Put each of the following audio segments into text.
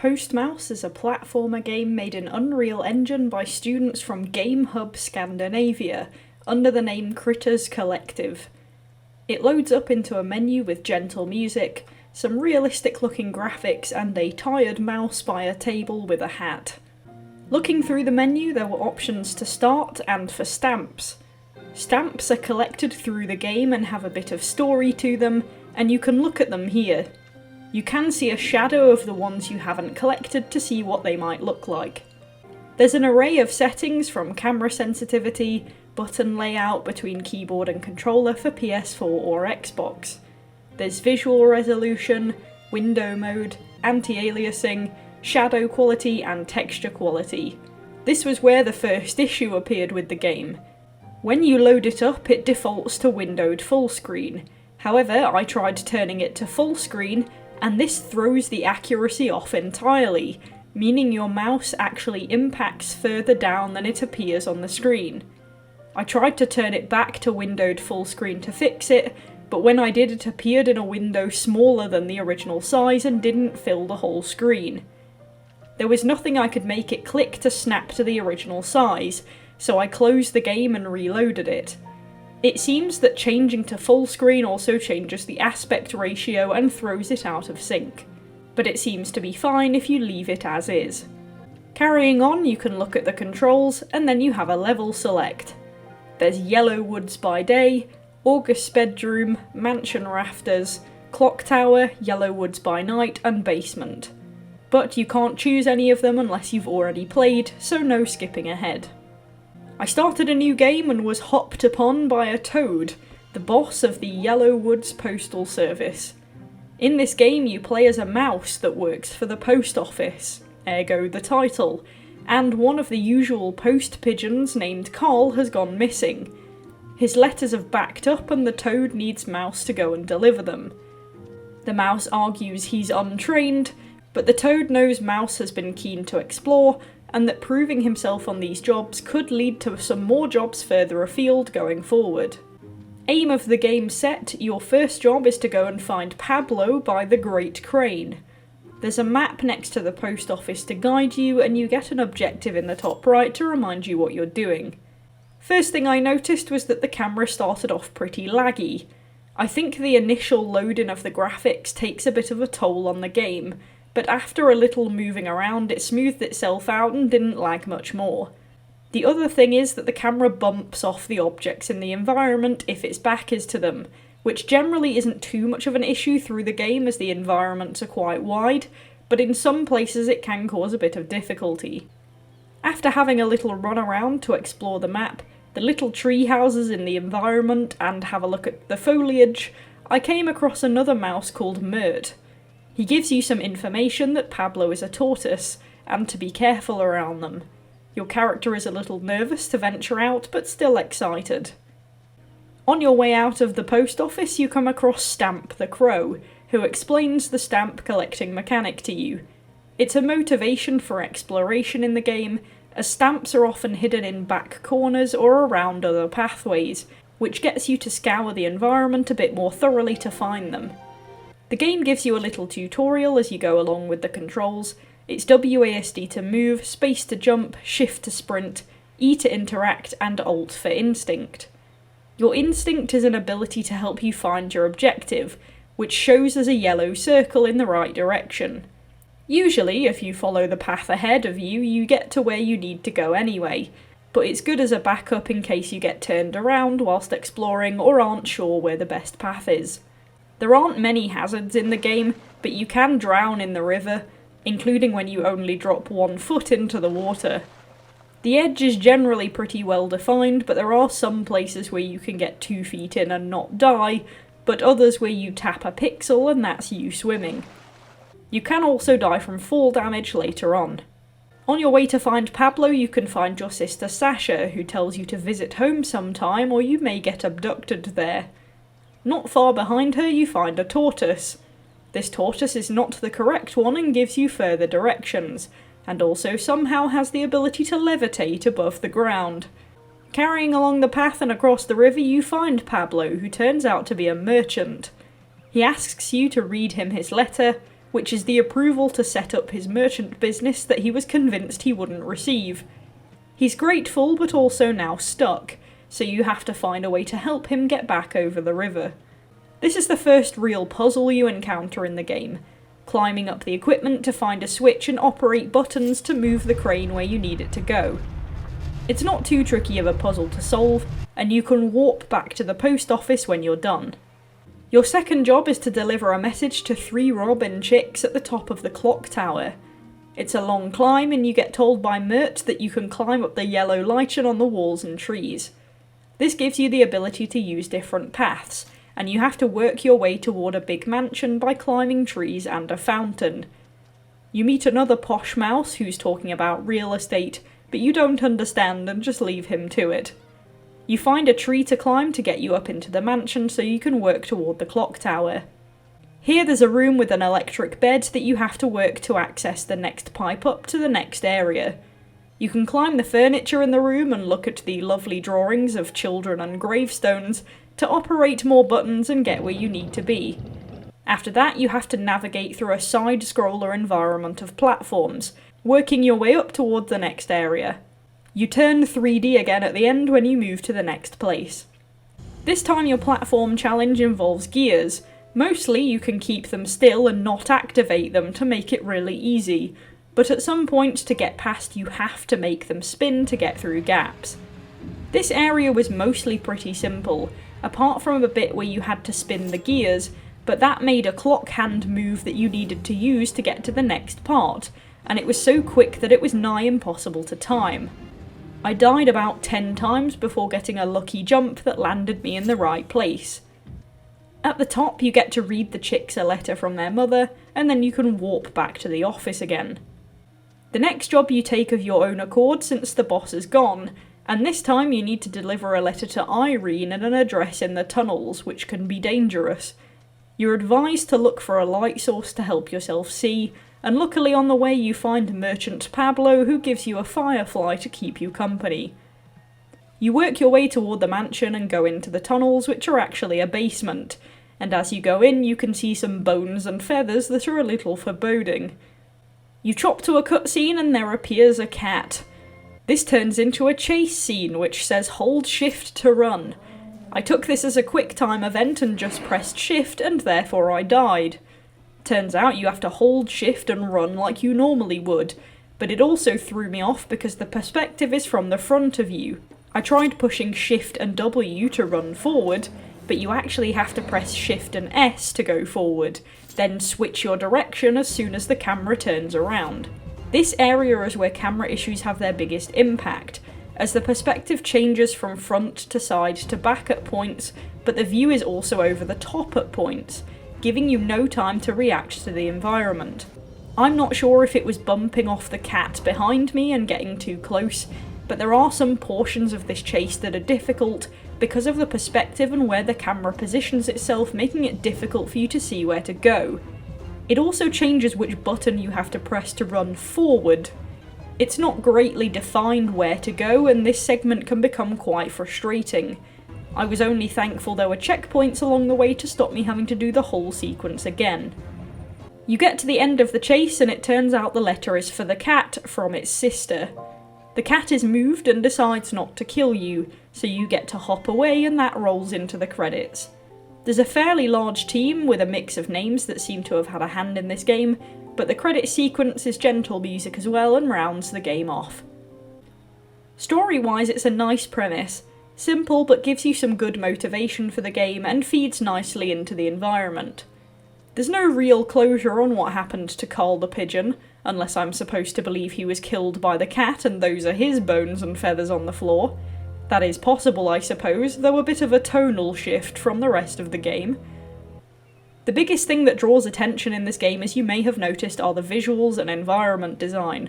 Postmouse is a platformer game made in Unreal Engine by students from Game Hub Scandinavia, under the name Critters Collective. It loads up into a menu with gentle music, some realistic looking graphics, and a tired mouse by a table with a hat. Looking through the menu, there were options to start and for stamps. Stamps are collected through the game and have a bit of story to them, and you can look at them here. You can see a shadow of the ones you haven't collected to see what they might look like. There's an array of settings from camera sensitivity, button layout between keyboard and controller for PS4 or Xbox. There's visual resolution, window mode, anti-aliasing, shadow quality and texture quality. This was where the first issue appeared with the game. When you load it up, it defaults to windowed full screen. However, I tried turning it to full screen, and this throws the accuracy off entirely, meaning your mouse actually impacts further down than it appears on the screen. I tried to turn it back to windowed full screen to fix it, but when I did, it appeared in a window smaller than the original size and didn't fill the whole screen. There was nothing I could make it click to snap to the original size, so I closed the game and reloaded it. It seems that changing to full screen also changes the aspect ratio and throws it out of sync, but it seems to be fine if you leave it as is. Carrying on, you can look at the controls, and then you have a level select. There's Yellow Woods by day, August's bedroom, mansion rafters, clock tower, Yellow Woods by night, and basement. But you can't choose any of them unless you've already played, so no skipping ahead. I started a new game and was hopped upon by a toad, the boss of the Yellow Woods Postal Service. In this game you play as a mouse that works for the post office, ergo the title, and one of the usual post pigeons named Carl has gone missing. His letters have backed up and the toad needs Mouse to go and deliver them. The mouse argues he's untrained, but the toad knows Mouse has been keen to explore, and that proving himself on these jobs could lead to some more jobs further afield going forward. Aim of the game set, your first job is to go and find Pablo by the Great Crane. There's a map next to the post office to guide you, and you get an objective in the top right to remind you what you're doing. First thing I noticed was that the camera started off pretty laggy. I think the initial load-in of the graphics takes a bit of a toll on the game, but after a little moving around it smoothed itself out and didn't lag much more. The other thing is that the camera bumps off the objects in the environment if its back is to them, which generally isn't too much of an issue through the game as the environments are quite wide, but in some places it can cause a bit of difficulty. After having a little run around to explore the map, the little tree houses in the environment, and have a look at the foliage, I came across another mouse called Mert. He gives you some information that Pablo is a tortoise, and to be careful around them. Your character is a little nervous to venture out, but still excited. On your way out of the post office, you come across Stamp the Crow, who explains the stamp collecting mechanic to you. It's a motivation for exploration in the game, as stamps are often hidden in back corners or around other pathways, which gets you to scour the environment a bit more thoroughly to find them. The game gives you a little tutorial as you go along with the controls. It's WASD to move, space to jump, shift to sprint, E to interact, and Alt for instinct. Your instinct is an ability to help you find your objective, which shows as a yellow circle in the right direction. Usually, if you follow the path ahead of you, you get to where you need to go anyway, but it's good as a backup in case you get turned around whilst exploring or aren't sure where the best path is. There aren't many hazards in the game, but you can drown in the river, including when you only drop 1 foot into the water. The edge is generally pretty well defined, but there are some places where you can get 2 feet in and not die, but others where you tap a pixel and that's you swimming. You can also die from fall damage later on. On your way to find Pablo, you can find your sister Sasha, who tells you to visit home sometime or you may get abducted there. Not far behind her you find a tortoise. This tortoise is not the correct one and gives you further directions, and also somehow has the ability to levitate above the ground. Carrying along the path and across the river you find Pablo, who turns out to be a merchant. He asks you to read him his letter, which is the approval to set up his merchant business that he was convinced he wouldn't receive. He's grateful but also now stuck, so you have to find a way to help him get back over the river. This is the first real puzzle you encounter in the game, climbing up the equipment to find a switch and operate buttons to move the crane where you need it to go. It's not too tricky of a puzzle to solve, and you can warp back to the post office when you're done. Your second job is to deliver a message to 3 robin chicks at the top of the clock tower. It's a long climb and you get told by Mert that you can climb up the yellow lichen on the walls and trees. This gives you the ability to use different paths, and you have to work your way toward a big mansion by climbing trees and a fountain. You meet another posh mouse who's talking about real estate, but you don't understand and just leave him to it. You find a tree to climb to get you up into the mansion so you can work toward the clock tower. Here there's a room with an electric bed that you have to work to access the next pipe up to the next area. You can climb the furniture in the room and look at the lovely drawings of children and gravestones to operate more buttons and get where you need to be. After that, you have to navigate through a side-scroller environment of platforms, working your way up toward the next area. You turn 3D again at the end when you move to the next place. This time your platform challenge involves gears. Mostly you can keep them still and not activate them to make it really easy, but at some point to get past you have to make them spin to get through gaps. This area was mostly pretty simple, apart from a bit where you had to spin the gears, but that made a clock hand move that you needed to use to get to the next part, and it was so quick that it was nigh impossible to time. I died about 10 times before getting a lucky jump that landed me in the right place. At the top you get to read the chicks a letter from their mother, and then you can warp back to the office again. The next job you take of your own accord since the boss is gone, and this time you need to deliver a letter to Irene and an address in the tunnels, which can be dangerous. You're advised to look for a light source to help yourself see, and luckily on the way you find Merchant Pablo, who gives you a firefly to keep you company. You work your way toward the mansion and go into the tunnels, which are actually a basement, and as you go in you can see some bones and feathers that are a little foreboding. You chop to a cutscene and there appears a cat. This turns into a chase scene which says hold shift to run. I took this as a quick time event and just pressed shift and therefore I died. Turns out you have to hold shift and run like you normally would, but it also threw me off because the perspective is from the front of you. I tried pushing shift and W to run forward, but you actually have to press shift and S to go forward, then switch your direction as soon as the camera turns around. This area is where camera issues have their biggest impact, as the perspective changes from front to side to back at points, but the view is also over the top at points, giving you no time to react to the environment. I'm not sure if it was bumping off the cat behind me and getting too close, but there are some portions of this chase that are difficult because of the perspective and where the camera positions itself, making it difficult for you to see where to go. It also changes which button you have to press to run forward. It's not greatly defined where to go, and this segment can become quite frustrating. I was only thankful there were checkpoints along the way to stop me having to do the whole sequence again. You get to the end of the chase and it turns out the letter is for the cat from its sister. The cat is moved and decides not to kill you, so you get to hop away and that rolls into the credits. There's a fairly large team with a mix of names that seem to have had a hand in this game, but the credit sequence is gentle music as well and rounds the game off. Story-wise, it's a nice premise. Simple, but gives you some good motivation for the game and feeds nicely into the environment. There's no real closure on what happened to Carl the pigeon, unless I'm supposed to believe he was killed by the cat and those are his bones and feathers on the floor. That is possible, I suppose, though a bit of a tonal shift from the rest of the game. The biggest thing that draws attention in this game, as you may have noticed, are the visuals and environment design.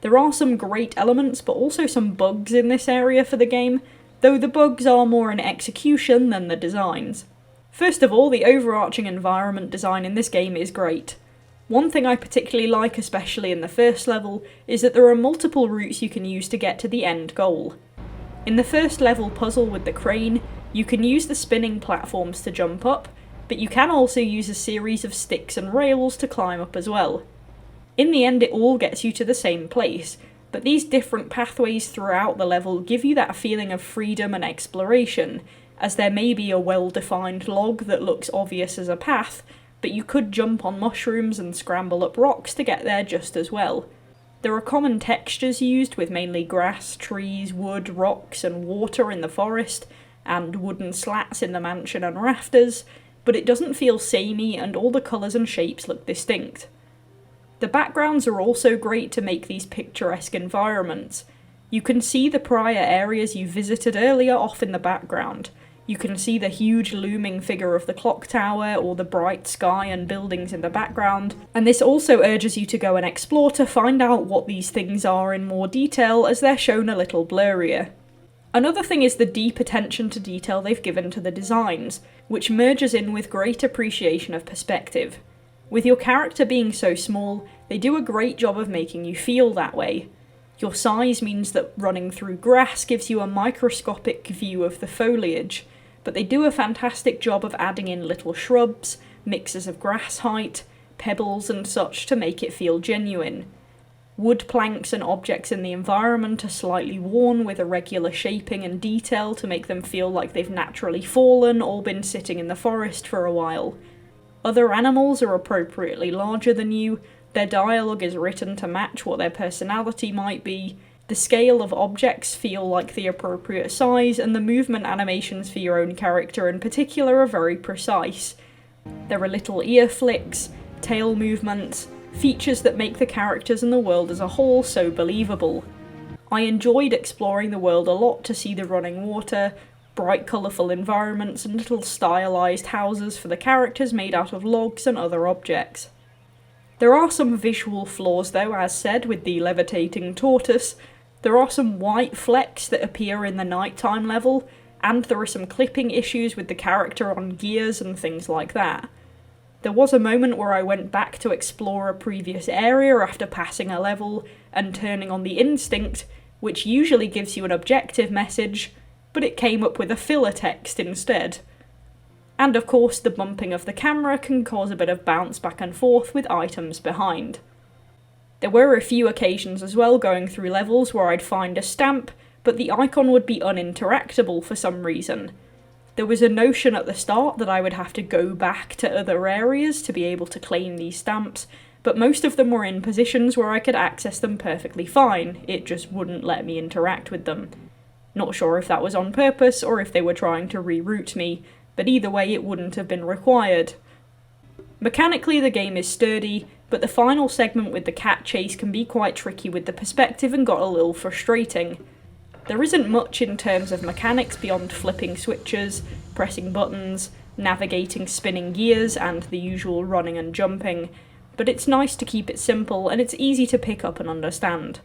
There are some great elements, but also some bugs in this area for the game, though the bugs are more in execution than the designs. First of all, the overarching environment design in this game is great. One thing I particularly like, especially in the first level, is that there are multiple routes you can use to get to the end goal. In the first level puzzle with the crane, you can use the spinning platforms to jump up, but you can also use a series of sticks and rails to climb up as well. In the end, it all gets you to the same place, but these different pathways throughout the level give you that feeling of freedom and exploration, as there may be a well-defined log that looks obvious as a path, but you could jump on mushrooms and scramble up rocks to get there just as well. There are common textures used, with mainly grass, trees, wood, rocks and water in the forest, and wooden slats in the mansion and rafters, but it doesn't feel samey and all the colours and shapes look distinct. The backgrounds are also great to make these picturesque environments. You can see the prior areas you visited earlier off in the background. You can see the huge looming figure of the clock tower or the bright sky and buildings in the background, and this also urges you to go and explore to find out what these things are in more detail, as they're shown a little blurrier. Another thing is the deep attention to detail they've given to the designs, which merges in with great appreciation of perspective. With your character being so small, they do a great job of making you feel that way. Your size means that running through grass gives you a microscopic view of the foliage, but they do a fantastic job of adding in little shrubs, mixes of grass height, pebbles and such to make it feel genuine. Wood planks and objects in the environment are slightly worn with irregular shaping and detail to make them feel like they've naturally fallen or been sitting in the forest for a while. Other animals are appropriately larger than you, their dialogue is written to match what their personality might be, the scale of objects feel like the appropriate size, and the movement animations for your own character in particular are very precise. There are little ear flicks, tail movements, features that make the characters and the world as a whole so believable. I enjoyed exploring the world a lot to see the running water, bright colourful environments and little stylised houses for the characters made out of logs and other objects. There are some visual flaws though, as said, with the levitating tortoise. There are some white flecks that appear in the nighttime level, and there are some clipping issues with the character on gears and things like that. There was a moment where I went back to explore a previous area after passing a level and turning on the instinct, which usually gives you an objective message, but it came up with a filler text instead. And of course the bumping of the camera can cause a bit of bounce back and forth with items behind. There were a few occasions as well going through levels where I'd find a stamp, but the icon would be uninteractable for some reason. There was a notion at the start that I would have to go back to other areas to be able to claim these stamps, but most of them were in positions where I could access them perfectly fine, it just wouldn't let me interact with them. Not sure if that was on purpose or if they were trying to reroute me, but either way it wouldn't have been required. Mechanically the game is sturdy, but the final segment with the cat chase can be quite tricky with the perspective and got a little frustrating. There isn't much in terms of mechanics beyond flipping switches, pressing buttons, navigating spinning gears and the usual running and jumping, but it's nice to keep it simple and it's easy to pick up and understand.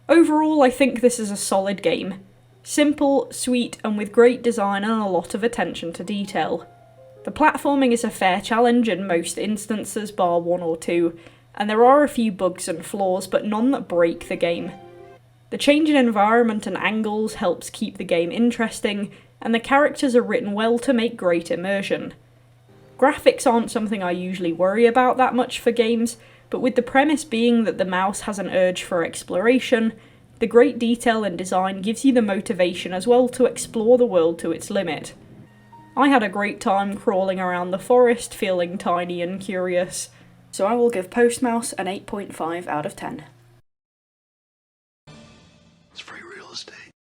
Overall, I think this is a solid game. Simple, sweet, and with great design and a lot of attention to detail. The platforming is a fair challenge in most instances bar one or two, and there are a few bugs and flaws, but none that break the game. The change in environment and angles helps keep the game interesting, and the characters are written well to make great immersion. Graphics aren't something I usually worry about that much for games, but with the premise being that the mouse has an urge for exploration, the great detail and design gives you the motivation as well to explore the world to its limit. I had a great time crawling around the forest feeling tiny and curious, so I will give Postmouse an 8.5 out of 10. It's free real estate.